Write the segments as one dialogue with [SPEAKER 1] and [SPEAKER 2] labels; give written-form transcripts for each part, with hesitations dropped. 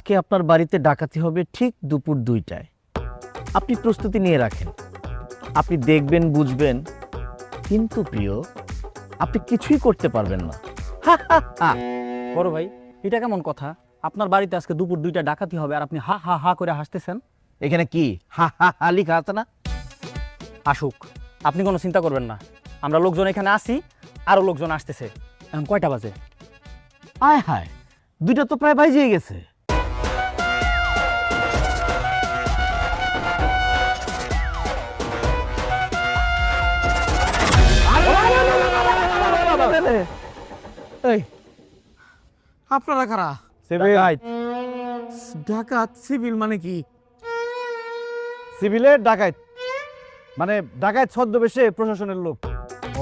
[SPEAKER 1] আজকে আপনার বাড়িতে ডাকাতি হবে ঠিক দুপুর 2টায়। আপনি প্রস্তুতি নিয়ে রাখেন, আপনি দেখবেন বুঝবেন, কিন্তু প্রিয় আপনি কিছুই করতে পারবেন না।
[SPEAKER 2] বড় ভাই, এটা কেমন কথা? আপনার বাড়িতে আজকে দুপুর 2টা ডাকাতি হবে আর আপনি হা হা হা করে হাসতেছেন।
[SPEAKER 1] এখানে কি হা হা হা লেখা আছে না?
[SPEAKER 2] আসুক, আপনি কোনো চিন্তা করবেন না। আমরা লোকজন এখানে আসি, আরো লোকজন আসতেছে। এখন কয়টা বাজে?
[SPEAKER 1] আয় হায়, 2টা তো প্রায় বাজিয়ে গেছে। এই আপনারা কারা? ডাকাত সিভিল মানে কি?
[SPEAKER 3] সিভিলের ডাকাত মানে ডাকাত ছদ্মবেশে প্রশাসনের লোক।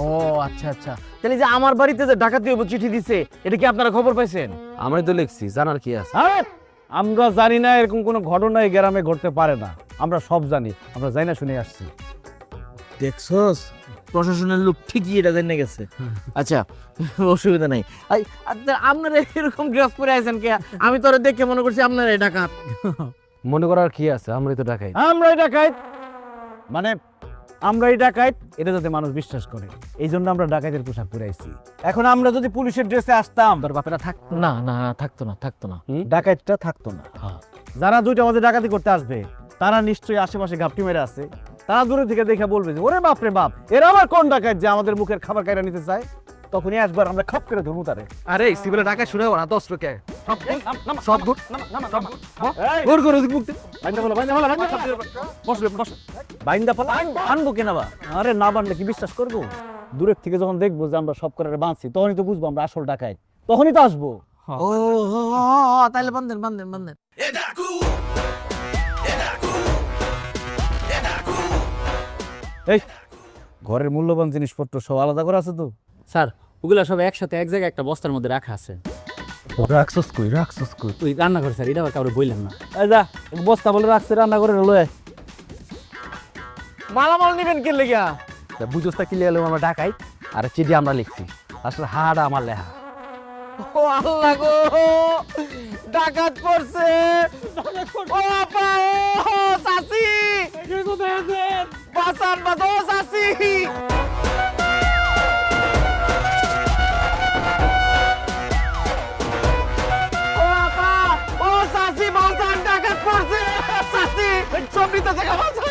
[SPEAKER 1] ও আচ্ছা আচ্ছা, তাহলে যে আমার বাড়িতে যে ডাকাতি হইব চিঠি দিছে, এটা কি আপনারা খবর পাইছেন?
[SPEAKER 4] আমরাই তো লিখছি, জানার কি আছে?
[SPEAKER 3] আরে আমরা জানি না এরকম কোনো ঘটনা এই গ্রামে ঘটতে পারে না, আমরা সব জানি, আমরা জানি না শুনে আসছি।
[SPEAKER 1] দেখছস, প্রশাসনের লোক ঠিকই এটা জেনে গেছে। আচ্ছা, অসুবিধা নাই। আপনারা এরকম ড্রেস পরে আছেন কে? আমি তোরে দেখে মনে করছি আপনারা ডাকাত।
[SPEAKER 4] মনে করার কি আছে, আমরাই তো ডাকাই।
[SPEAKER 3] আমরা এই ডাকাত মানে আমরা এই ডাকাত, এটা যাতে মানুষ বিশ্বাস করে, এই জন্য আমরা ডাকাতের পোশাক পরে আইছি। এখন আমরা যদি পুলিশের ড্রেসে আসতাম,
[SPEAKER 2] তোর বাপেরা থাক।
[SPEAKER 1] না না, থাকতো না, থাকতো না।
[SPEAKER 3] ডাকাতটা থাকতো না। যারা 2টা বাজে ডাকাতি করতে আসবে, তারা নিশ্চয়ই আশেপাশে ঘাপটি মেরে আছে, তারা দূরে থেকে দেখে বলবে যে ওরে বাপ রে বাপ, এরা আবার কোন ডাকাত যে আমাদের মুখের খাবার কাইরা নিতে চায়। তখনই একবার আমরা খপ করে ধরবো তারে।
[SPEAKER 4] আরে সিভিলে ডাকাই শুনে না, 10 কে
[SPEAKER 3] সব গুড গুড করে মুক্তি বাইন্দা ফেলা, বাইন্দা ফেলা, বাইন্দা ফেলা।
[SPEAKER 2] বসবে বস।
[SPEAKER 3] বাইন্দা ফেলা
[SPEAKER 1] আনবো কেনা বা?
[SPEAKER 3] আরে না বানলে কি বিশ্বাস করবো? দূরের থেকে যখন দেখবো যে আমরা সব করে বাঁধছি, তখনই তো বুঝবো আমরা আসল ডাকাত, তখনই তো আসবো।
[SPEAKER 1] ও তাহলে বান্ধেন বান্ধেন বান্ধেন।
[SPEAKER 3] এই ঘরের মূল্যবান জিনিসপত্র সব আলাদা করে আছে তো?
[SPEAKER 2] স্যার, ওগুলা সব একসাথে এক জায়গায় একটা বস্তার মধ্যে রাখা আছে।
[SPEAKER 3] রাখছস কই, রাখছস কই?
[SPEAKER 2] ওই রান্নাঘর স্যার, এটা আবার কাউরে বললেন না।
[SPEAKER 3] এই যা, বস্তা বলে রাখছে রান্না করে লয়ে।
[SPEAKER 1] মালামাল নিবেন কে লেগা?
[SPEAKER 4] বুঝোস তা কি লিয়ালো আমরা ডাকাই, আর চিঠি আমরা লিখছি, আসলে হাড়া আমার লেখা।
[SPEAKER 1] ও আল্লাহ গো, ডাকাত পড়ছে। ও আপা, ও চাচি, কোথায় আছেন? বাঁচান বাঁচান, ও চাচি। ও আপা, ও চাচি, বাঁচান, ডাকাত পড়ছে। চাচি, সব নিতে থেকে বাঁচান।